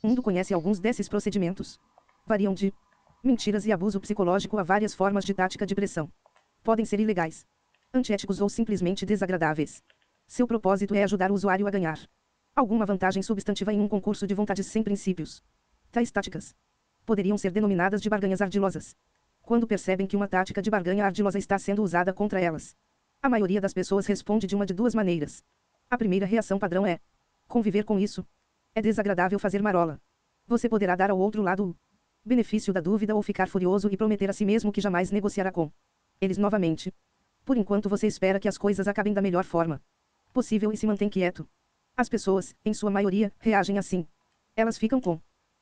O mundo conhece alguns desses procedimentos. Variam de mentiras e abuso psicológico a várias formas de tática de pressão. Podem ser ilegais, antiéticos ou simplesmente desagradáveis. Seu propósito é ajudar o usuário a ganhar alguma vantagem substantiva em um concurso de vontades sem princípios. Tais táticas poderiam ser denominadas de barganhas ardilosas. Quando percebem que uma tática de barganha ardilosa está sendo usada contra elas, a maioria das pessoas responde de uma de duas maneiras. A primeira reação padrão é conviver com isso. É desagradável fazer marola. Você poderá dar ao outro lado o benefício da dúvida ou ficar furioso e prometer a si mesmo que jamais negociará com eles novamente. Por enquanto você espera que as coisas acabem da melhor forma possível e se mantém quieto. As pessoas, em sua maioria, reagem assim. Elas ficam com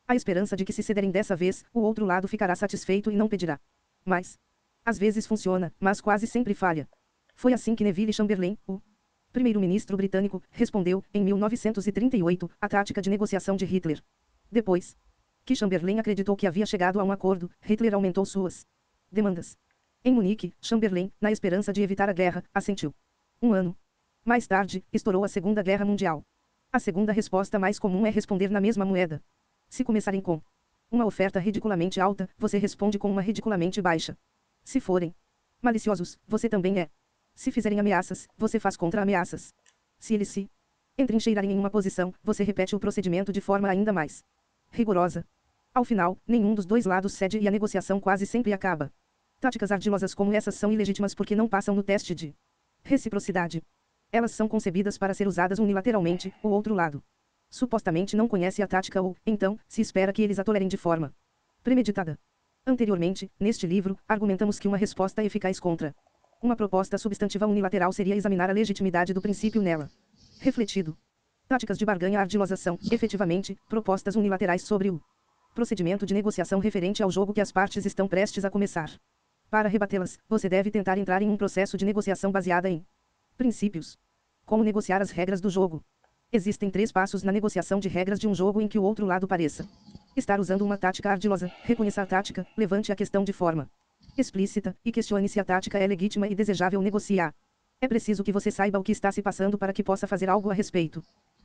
a esperança de que se cederem dessa vez, o outro lado ficará satisfeito e não pedirá mais. Às vezes funciona, mas quase sempre falha. Foi assim que Neville Chamberlain, o primeiro-ministro britânico, respondeu, em 1938, à tática de negociação de Hitler. Depois que Chamberlain acreditou que havia chegado a um acordo, Hitler aumentou suas demandas. Em Munique, Chamberlain, na esperança de evitar a guerra, assentiu. Um ano mais tarde, estourou a Segunda Guerra Mundial. A segunda resposta mais comum é responder na mesma moeda. Se começarem com uma oferta ridiculamente alta, você responde com uma ridiculamente baixa. Se forem maliciosos, você também é. Se fizerem ameaças, você faz contra-ameaças. Se eles se entrincheirarem em uma posição, você repete o procedimento de forma ainda mais rigorosa. Ao final, nenhum dos dois lados cede e a negociação quase sempre acaba. Táticas ardilosas como essas são ilegítimas porque não passam no teste de reciprocidade. Elas são concebidas para ser usadas unilateralmente, o outro lado supostamente não conhece a tática ou, então, se espera que eles a tolerem de forma premeditada. Anteriormente, neste livro, argumentamos que uma resposta eficaz contra uma proposta substantiva unilateral seria examinar a legitimidade do princípio nela refletido. Táticas de barganha ardilosa são, efetivamente, propostas unilaterais sobre o procedimento de negociação referente ao jogo que as partes estão prestes a começar. Para rebatê-las, você deve tentar entrar em um processo de negociação baseada em princípios. Como negociar as regras do jogo? Existem 3 passos na negociação de regras de um jogo em que o outro lado pareça estar usando uma tática ardilosa. Reconheça a tática, levante a questão de forma explícita, e questione se a tática é legítima e desejável negociar. É preciso que você saiba o que está se passando para que possa fazer algo a respeito.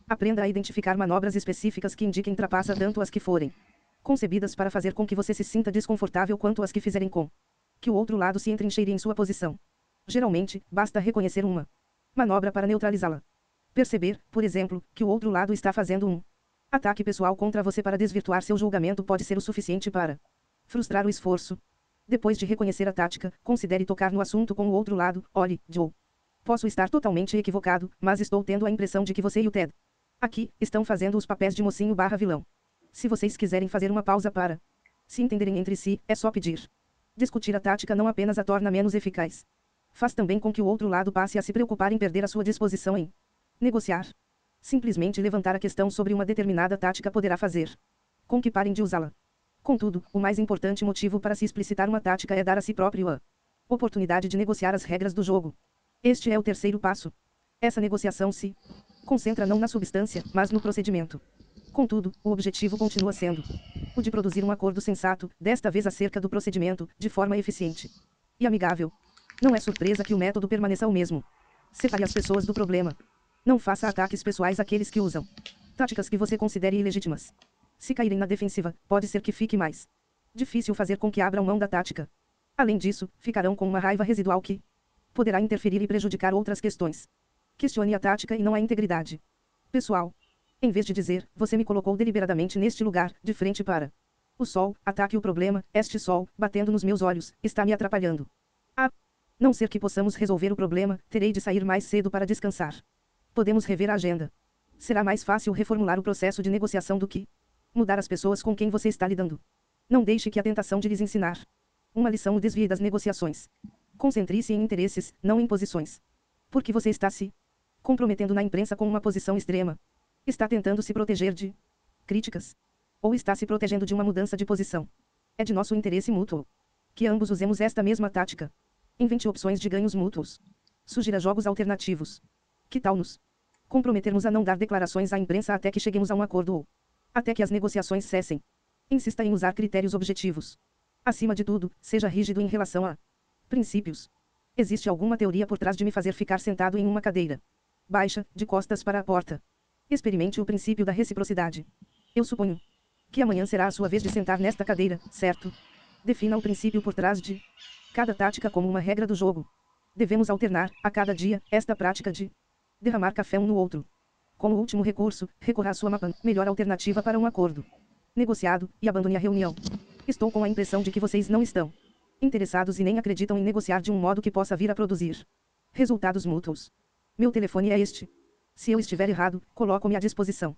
Aprenda a identificar manobras específicas que indiquem trapaça tanto as que forem concebidas para fazer com que você se sinta desconfortável quanto as que fizerem com que o outro lado se entrincheire em sua posição. Geralmente, basta reconhecer uma manobra para neutralizá-la. Perceber, por exemplo, que o outro lado está fazendo um ataque pessoal contra você para desvirtuar seu julgamento pode ser o suficiente para frustrar o esforço. Depois de reconhecer a tática, considere tocar no assunto com o outro lado. Olhe, Joe. Posso estar totalmente equivocado, mas estou tendo a impressão de que você e o Ted aqui estão fazendo os papéis de mocinho/vilão. Se vocês quiserem fazer uma pausa para se entenderem entre si, é só pedir. Discutir a tática não apenas a torna menos eficaz. Faz também com que o outro lado passe a se preocupar em perder a sua disposição em negociar. Simplesmente levantar a questão sobre uma determinada tática poderá fazer com que parem de usá-la. Contudo, o mais importante motivo para se explicitar uma tática é dar a si próprio a oportunidade de negociar as regras do jogo. Este é o terceiro passo. Essa negociação se concentra não na substância, mas no procedimento. Contudo, o objetivo continua sendo o de produzir um acordo sensato, desta vez acerca do procedimento, de forma eficiente e amigável. Não é surpresa que o método permaneça o mesmo. Separe as pessoas do problema. Não faça ataques pessoais àqueles que usam táticas que você considere ilegítimas. Se caírem na defensiva, pode ser que fique mais difícil fazer com que abram mão da tática. Além disso, ficarão com uma raiva residual que poderá interferir e prejudicar outras questões. Questione a tática e não a integridade pessoal. Em vez de dizer, você me colocou deliberadamente neste lugar, de frente para o sol, ataque o problema, este sol, batendo nos meus olhos, está me atrapalhando. A não ser que possamos resolver o problema, terei de sair mais cedo para descansar. Podemos rever a agenda. Será mais fácil reformular o processo de negociação do que mudar as pessoas com quem você está lidando. Não deixe que a tentação de lhes ensinar uma lição o desvie das negociações. Concentre-se em interesses, não em posições. Porque você está se comprometendo na imprensa com uma posição extrema. Está tentando se proteger de críticas. Ou está se protegendo de uma mudança de posição. É de nosso interesse mútuo que ambos usemos esta mesma tática. Invente opções de ganhos mútuos. Sugira jogos alternativos. Que tal nos comprometermos a não dar declarações à imprensa até que cheguemos a um acordo ou até que as negociações cessem? Insista em usar critérios objetivos. Acima de tudo, seja rígido em relação a princípios. Existe alguma teoria por trás de me fazer ficar sentado em uma cadeira baixa, de costas para a porta? Experimente o princípio da reciprocidade. Eu suponho Que amanhã será a sua vez de sentar nesta cadeira, certo? Defina o princípio por trás de cada tática como uma regra do jogo. Devemos alternar, a cada dia, esta prática de derramar café um no outro. Como último recurso, recorra à sua melhor alternativa para um acordo negociado, e abandone a reunião. Estou com a impressão de que vocês não estão interessados e nem acreditam em negociar de um modo que possa vir a produzir resultados mútuos. Meu telefone é este. Se eu estiver errado, coloco-me à disposição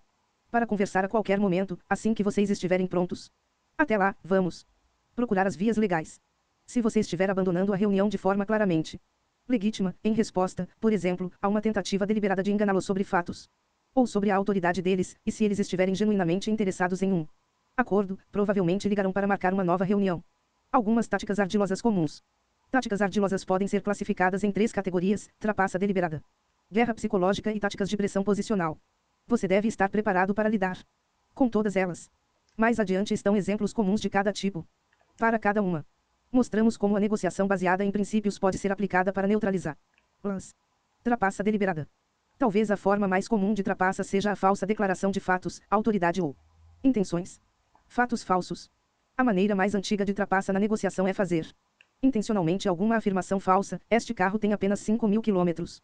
para conversar a qualquer momento, assim que vocês estiverem prontos. Até lá, vamos procurar as vias legais. Se você estiver abandonando a reunião de forma claramente legítima, em resposta, por exemplo, a uma tentativa deliberada de enganá-los sobre fatos, ou sobre a autoridade deles, e se eles estiverem genuinamente interessados em um acordo, provavelmente ligarão para marcar uma nova reunião. Algumas táticas ardilosas comuns. Táticas ardilosas podem ser classificadas em 3 categorias: trapaça deliberada, guerra psicológica e táticas de pressão posicional. Você deve estar preparado para lidar com todas elas. Mais adiante estão exemplos comuns de cada tipo. Para cada uma, mostramos como a negociação baseada em princípios pode ser aplicada para neutralizar las. Trapaça deliberada. Talvez a forma mais comum de trapaça seja a falsa declaração de fatos, autoridade ou intenções. Fatos falsos. A maneira mais antiga de trapaça na negociação é fazer intencionalmente alguma afirmação falsa: este carro tem apenas 5.000 quilômetros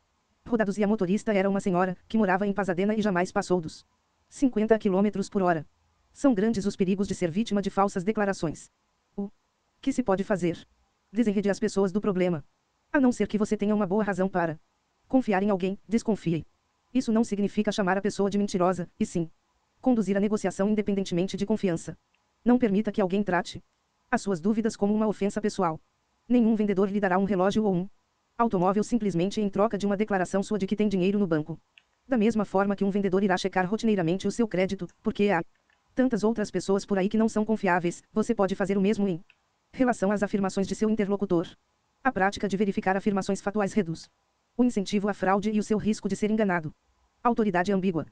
rodados e a motorista era uma senhora, que morava em Pasadena e jamais passou dos 50 quilômetros por hora. São grandes os perigos de ser vítima de falsas declarações. O que se pode fazer? Desenrede as pessoas do problema. A não ser que você tenha uma boa razão para confiar em alguém, desconfie. Isso não significa chamar a pessoa de mentirosa, e sim conduzir a negociação independentemente de confiança. Não permita que alguém trate as suas dúvidas como uma ofensa pessoal. Nenhum vendedor lhe dará um relógio ou um automóvel simplesmente em troca de uma declaração sua de que tem dinheiro no banco. Da mesma forma que um vendedor irá checar rotineiramente o seu crédito, porque há tantas outras pessoas por aí que não são confiáveis, você pode fazer o mesmo em relação às afirmações de seu interlocutor. A prática de verificar afirmações fatuais reduz o incentivo à fraude e o seu risco de ser enganado. Autoridade ambígua.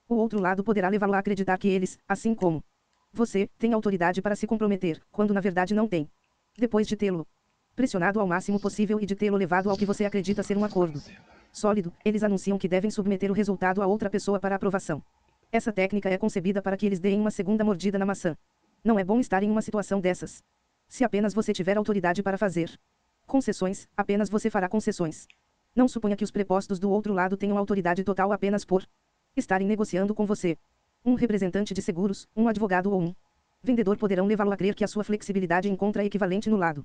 O outro lado poderá levá-lo a acreditar que eles, assim como você, têm autoridade para se comprometer, quando na verdade não tem. Depois de tê-lo pressionado ao máximo possível e de tê-lo levado ao que você acredita ser um acordo sólido, eles anunciam que devem submeter o resultado a outra pessoa para aprovação. Essa técnica é concebida para que eles deem uma segunda mordida na maçã. Não é bom estar em uma situação dessas. Se apenas você tiver autoridade para fazer concessões, apenas você fará concessões. Não suponha que os prepostos do outro lado tenham autoridade total apenas por estarem negociando com você. Um representante de seguros, um advogado ou um vendedor poderão levá-lo a crer que a sua flexibilidade encontra equivalente no lado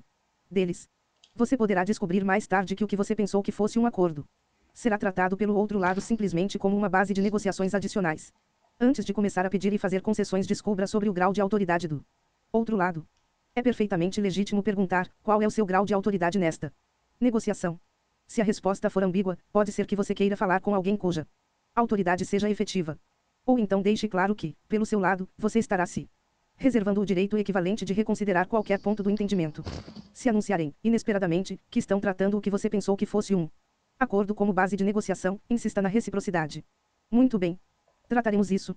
deles. Você poderá descobrir mais tarde que o que você pensou que fosse um acordo será tratado pelo outro lado simplesmente como uma base de negociações adicionais. Antes de começar a pedir e fazer concessões, descubra sobre o grau de autoridade do outro lado. É perfeitamente legítimo perguntar: qual é o seu grau de autoridade nesta negociação? Se a resposta for ambígua, pode ser que você queira falar com alguém cuja autoridade seja efetiva. Ou então deixe claro que, pelo seu lado, você estará se reservando o direito equivalente de reconsiderar qualquer ponto do entendimento. Se anunciarem, inesperadamente, que estão tratando o que você pensou que fosse um acordo como base de negociação, insista na reciprocidade. Muito bem. Trataremos isso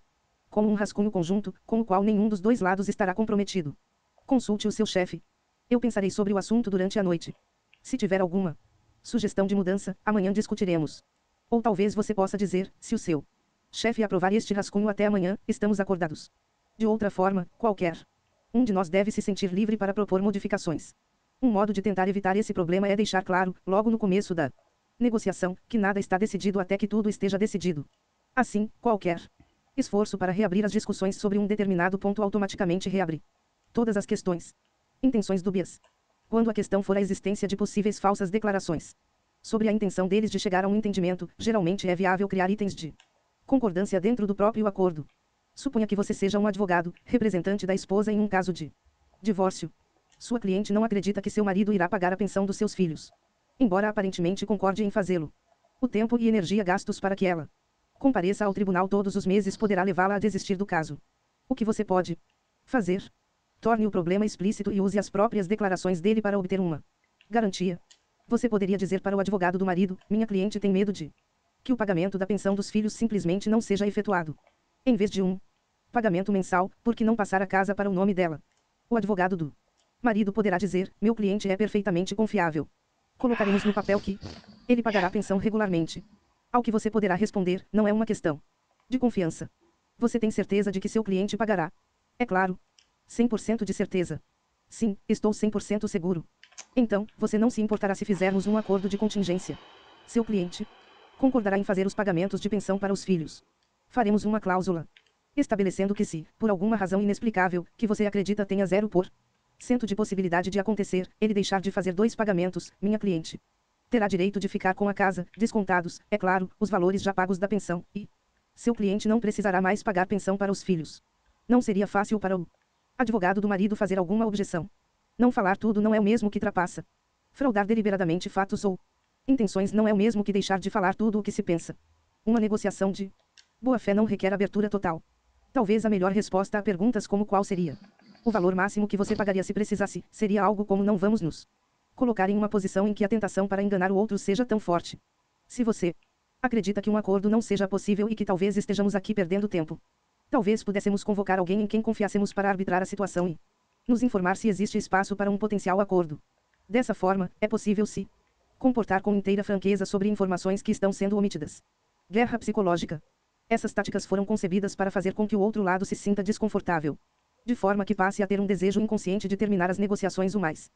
como um rascunho conjunto, com o qual nenhum dos dois lados estará comprometido. Consulte o seu chefe. Eu pensarei sobre o assunto durante a noite. Se tiver alguma sugestão de mudança, amanhã discutiremos. Ou talvez você possa dizer: se o seu chefe aprovar este rascunho até amanhã, estamos acordados. De outra forma, qualquer um de nós deve se sentir livre para propor modificações. Um modo de tentar evitar esse problema é deixar claro, logo no começo da negociação, que nada está decidido até que tudo esteja decidido. Assim, qualquer esforço para reabrir as discussões sobre um determinado ponto automaticamente reabre todas as questões. Intenções dúbias. Quando a questão for a existência de possíveis falsas declarações sobre a intenção deles de chegar a um entendimento, geralmente é viável criar itens de concordância dentro do próprio acordo. Suponha que você seja um advogado, representante da esposa em um caso de divórcio. Sua cliente não acredita que seu marido irá pagar a pensão dos seus filhos, embora aparentemente concorde em fazê-lo. O tempo e energia gastos para que ela compareça ao tribunal todos os meses poderá levá-la a desistir do caso. O que você pode fazer? Torne o problema explícito e use as próprias declarações dele para obter uma garantia. Você poderia dizer para o advogado do marido: minha cliente tem medo de que o pagamento da pensão dos filhos simplesmente não seja efetuado. Em vez de um pagamento mensal, por que não passar a casa para o nome dela? O advogado do marido poderá dizer: meu cliente é perfeitamente confiável. Colocaremos no papel que ele pagará a pensão regularmente. Ao que você poderá responder: não é uma questão de confiança. Você tem certeza de que seu cliente pagará É claro. 100% de certeza. Sim, estou 100% seguro. Então, você não se importará se fizermos um acordo de contingência. Seu cliente concordará em fazer os pagamentos de pensão para os filhos. Faremos uma cláusula estabelecendo que se, por alguma razão inexplicável, que você acredita tenha 0% de possibilidade de acontecer, ele deixar de fazer 2 pagamentos, minha cliente terá direito de ficar com a casa, descontados, é claro, os valores já pagos da pensão, e seu cliente não precisará mais pagar pensão para os filhos. Não seria fácil para o advogado do marido fazer alguma objeção. Não falar tudo não é o mesmo que trapaça. Fraudar deliberadamente fatos ou intenções não é o mesmo que deixar de falar tudo o que se pensa. Uma negociação de boa-fé não requer abertura total. Talvez a melhor resposta a perguntas como qual seria o valor máximo que você pagaria se precisasse, seria algo como não vamos nos colocar em uma posição em que a tentação para enganar o outro seja tão forte. Se você acredita que um acordo não seja possível e que talvez estejamos aqui perdendo tempo, talvez pudéssemos convocar alguém em quem confiássemos para arbitrar a situação e nos informar se existe espaço para um potencial acordo. Dessa forma, é possível se comportar com inteira franqueza sobre informações que estão sendo omitidas. Guerra psicológica. Essas táticas foram concebidas para fazer com que o outro lado se sinta desconfortável, de forma que passe a ter um desejo inconsciente de terminar as negociações o mais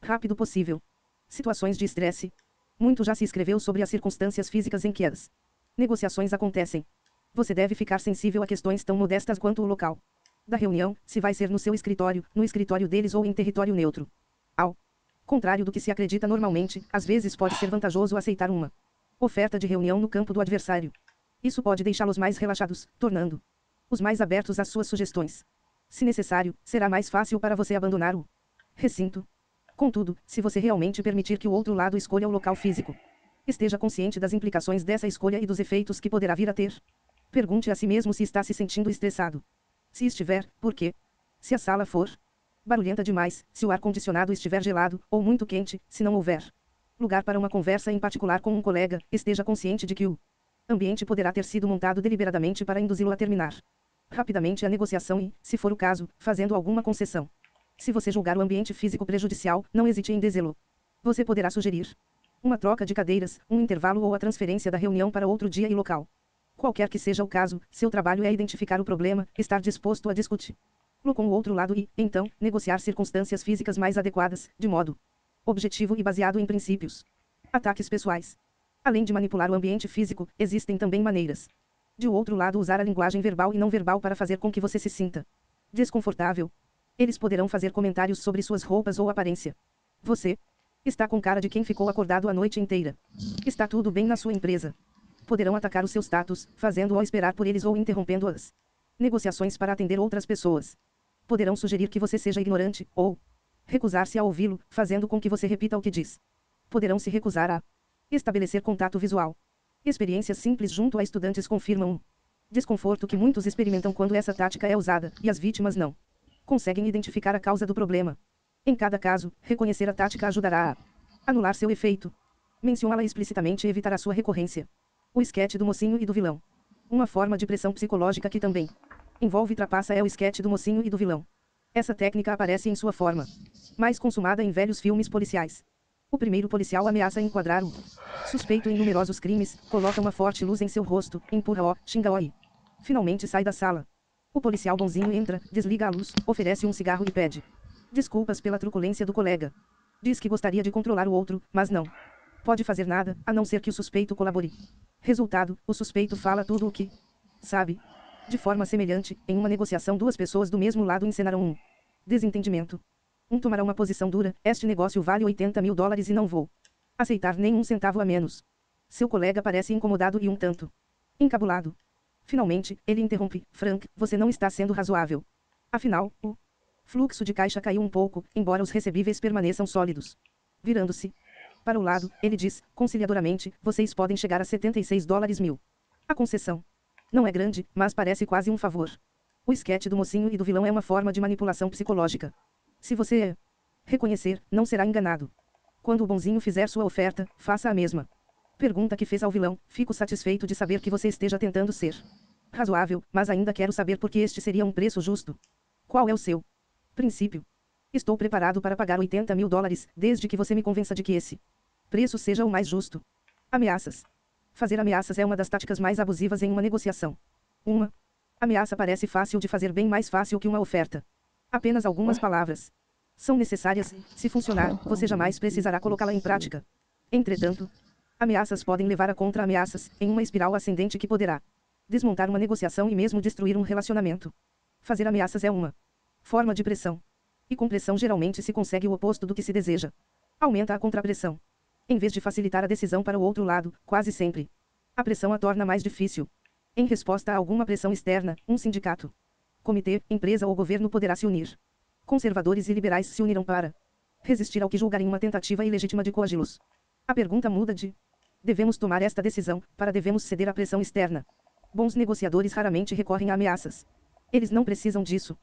rápido possível. Situações de estresse. Muito já se escreveu sobre as circunstâncias físicas em que as negociações acontecem. Você deve ficar sensível a questões tão modestas quanto o local da reunião, se vai ser no seu escritório, no escritório deles ou em território neutro. Ao contrário do que se acredita normalmente, às vezes pode ser vantajoso aceitar uma oferta de reunião no campo do adversário. Isso pode deixá-los mais relaxados, tornando-os mais abertos às suas sugestões. Se necessário, será mais fácil para você abandonar o recinto. Contudo, se você realmente permitir que o outro lado escolha o local físico, esteja consciente das implicações dessa escolha e dos efeitos que poderá vir a ter. Pergunte a si mesmo se está se sentindo estressado. Se estiver, por quê? Se a sala for barulhenta demais, se o ar-condicionado estiver gelado, ou muito quente, se não houver lugar para uma conversa em particular com um colega, esteja consciente de que o ambiente poderá ter sido montado deliberadamente para induzi-lo a terminar rapidamente a negociação e, se for o caso, fazendo alguma concessão. Se você julgar o ambiente físico prejudicial, não hesite em dizê-lo. Você poderá sugerir uma troca de cadeiras, um intervalo ou a transferência da reunião para outro dia e local. Qualquer que seja o caso, seu trabalho é identificar o problema, estar disposto a discuti-lo com o outro lado e, então, negociar circunstâncias físicas mais adequadas, de modo objetivo e baseado em princípios. Ataques pessoais. Além de manipular o ambiente físico, existem também maneiras de o outro lado usar a linguagem verbal e não verbal para fazer com que você se sinta desconfortável. Eles poderão fazer comentários sobre suas roupas ou aparência. Você está com cara de quem ficou acordado a noite inteira. Está tudo bem na sua empresa. Poderão atacar o seu status, fazendo-o esperar por eles ou interrompendo as negociações para atender outras pessoas. Poderão sugerir que você seja ignorante, ou recusar-se a ouvi-lo, fazendo com que você repita o que diz. Poderão se recusar a estabelecer contato visual. Experiências simples junto a estudantes confirmam um desconforto que muitos experimentam quando essa tática é usada, e as vítimas não conseguem identificar a causa do problema. Em cada caso, reconhecer a tática ajudará a anular seu efeito. Mencioná-la explicitamente evitará sua recorrência. O esquete do mocinho e do vilão. Uma forma de pressão psicológica que também envolve trapaça é o esquete do mocinho e do vilão. Essa técnica aparece em sua forma mais consumada em velhos filmes policiais. O primeiro policial ameaça enquadrar o suspeito em numerosos crimes, coloca uma forte luz em seu rosto, empurra-o, xinga-o e finalmente sai da sala. O policial bonzinho entra, desliga a luz, oferece um cigarro e pede desculpas pela truculência do colega. Diz que gostaria de controlar o outro, mas não pode fazer nada, a não ser que o suspeito colabore. Resultado, o suspeito fala tudo o que sabe. De forma semelhante, em uma negociação duas pessoas do mesmo lado encenarão um desentendimento. Um tomará uma posição dura, este negócio vale $80.000 e não vou aceitar nem um centavo a menos. Seu colega parece incomodado e um tanto encabulado. Finalmente, ele interrompe, Frank, você não está sendo razoável. Afinal, o fluxo de caixa caiu um pouco, embora os recebíveis permaneçam sólidos. Virando-se para o lado, ele diz, conciliadoramente, vocês podem chegar a $76.000. A concessão não é grande, mas parece quase um favor. O esquete do mocinho e do vilão é uma forma de manipulação psicológica. Se você reconhecer, não será enganado. Quando o bonzinho fizer sua oferta, faça a mesma pergunta que fez ao vilão, fico satisfeito de saber que você esteja tentando ser razoável, mas ainda quero saber por que este seria um preço justo. Qual é o seu princípio? Estou preparado para pagar $80.000, desde que você me convença de que esse preço seja o mais justo. Ameaças. Fazer ameaças é uma das táticas mais abusivas em uma negociação. Uma Ameaça parece fácil de fazer, bem mais fácil que uma oferta. Apenas algumas palavras são necessárias. Se funcionar, você jamais precisará colocá-la em prática. Entretanto, ameaças podem levar a contra-ameaças, em uma espiral ascendente que poderá desmontar uma negociação e mesmo destruir um relacionamento. Fazer ameaças é uma forma de pressão. E com pressão geralmente se consegue o oposto do que se deseja. Aumenta a contrapressão. Em vez de facilitar a decisão para o outro lado, quase sempre, a pressão a torna mais difícil. Em resposta a alguma pressão externa, um sindicato, comitê, empresa ou governo poderá se unir. Conservadores e liberais se unirão para resistir ao que julgarem uma tentativa ilegítima de coagi-los. A pergunta muda de: devemos tomar esta decisão, para devemos ceder à pressão externa. Bons negociadores raramente recorrem a ameaças. Eles não precisam disso.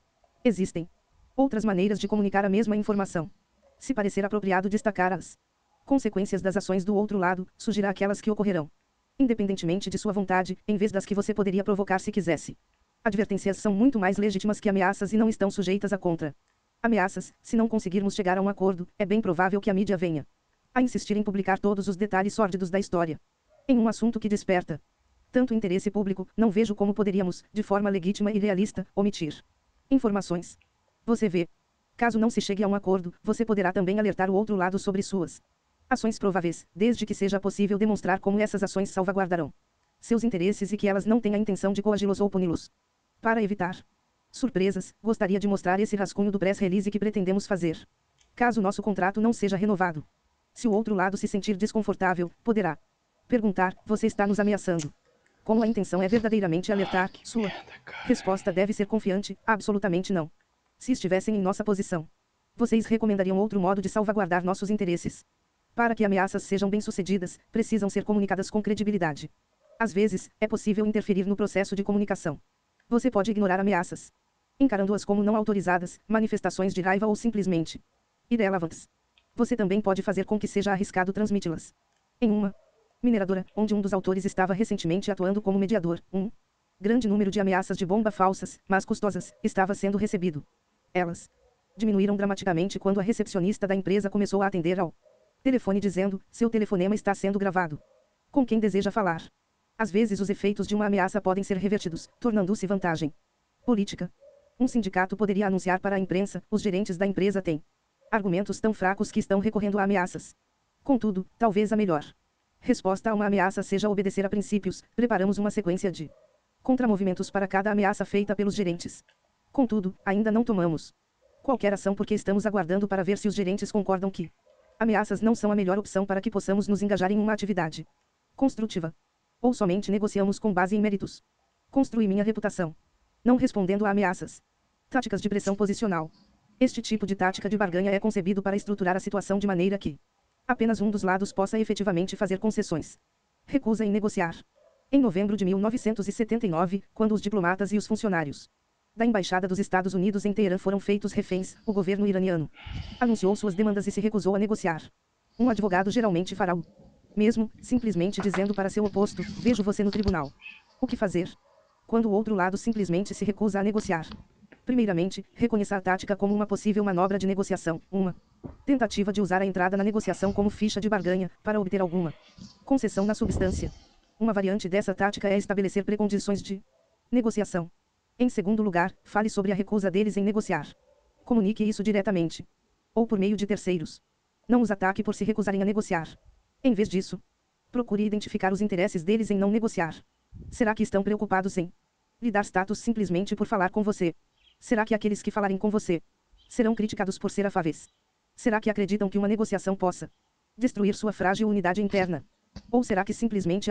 Existem outras maneiras de comunicar a mesma informação. Se parecer apropriado destacar as consequências das ações do outro lado, sugira aquelas que ocorrerão, independentemente de sua vontade, em vez das que você poderia provocar se quisesse. Advertências são muito mais legítimas que ameaças e não estão sujeitas a contra-ameaças. Se não conseguirmos chegar a um acordo, é bem provável que a mídia venha a insistir em publicar todos os detalhes sórdidos da história. Em um assunto que desperta tanto interesse público, não vejo como poderíamos, de forma legítima e realista, omitir informações. Você vê. Caso não se chegue a um acordo, você poderá também alertar o outro lado sobre suas ações prováveis, desde que seja possível demonstrar como essas ações salvaguardarão seus interesses e que elas não têm a intenção de coagi-los ou puni-los. Para evitar surpresas, gostaria de mostrar esse rascunho do press release que pretendemos fazer. Caso nosso contrato não seja renovado, se o outro lado se sentir desconfortável, poderá perguntar: você está nos ameaçando? Como a intenção é verdadeiramente alertar, sua resposta deve ser confiante: absolutamente não. Se estivessem em nossa posição, vocês recomendariam outro modo de salvaguardar nossos interesses. Para que ameaças sejam bem-sucedidas, precisam ser comunicadas com credibilidade. Às vezes, é possível interferir no processo de comunicação. Você pode ignorar ameaças, encarando-as como não autorizadas, manifestações de raiva ou simplesmente irrelevantes. Você também pode fazer com que seja arriscado transmiti-las. Em uma mineradora, onde um dos autores estava recentemente atuando como mediador, um grande número de ameaças de bomba falsas, mas custosas, estava sendo recebido. Elas diminuíram dramaticamente quando a recepcionista da empresa começou a atender ao telefone dizendo: seu telefonema está sendo gravado. Com quem deseja falar? Às vezes os efeitos de uma ameaça podem ser revertidos, tornando-se vantagem política. Um sindicato poderia anunciar para a imprensa: os gerentes da empresa têm argumentos tão fracos que estão recorrendo a ameaças. Contudo, talvez a melhor resposta a uma ameaça seja obedecer a princípios. Preparamos uma sequência de contramovimentos para cada ameaça feita pelos gerentes. Contudo, ainda não tomamos qualquer ação porque estamos aguardando para ver se os gerentes concordam que ameaças não são a melhor opção para que possamos nos engajar em uma atividade construtiva. Ou somente negociamos com base em méritos. Construí minha reputação não respondendo a ameaças. Táticas de pressão posicional. Este tipo de tática de barganha é concebido para estruturar a situação de maneira que apenas um dos lados possa efetivamente fazer concessões. Recusa em negociar. Em novembro de 1979, quando os diplomatas e os funcionários da Embaixada dos Estados Unidos em Teherã foram feitos reféns, o governo iraniano anunciou suas demandas e se recusou a negociar. Um advogado geralmente fará o mesmo, simplesmente dizendo para seu oposto: vejo você no tribunal. O que fazer? Quando o outro lado simplesmente se recusa a negociar. Primeiramente, reconheça a tática como uma possível manobra de negociação, uma tentativa de usar a entrada na negociação como ficha de barganha, para obter alguma concessão na substância. Uma variante dessa tática é estabelecer precondições de negociação. Em segundo lugar, fale sobre a recusa deles em negociar. Comunique isso diretamente, ou por meio de terceiros. Não os ataque por se recusarem a negociar. Em vez disso, procure identificar os interesses deles em não negociar. Será que estão preocupados em lhe dar status simplesmente por falar com você? Será que aqueles que falarem com você serão criticados por ser afáveis? Será que acreditam que uma negociação possa destruir sua frágil unidade interna? Ou será que simplesmente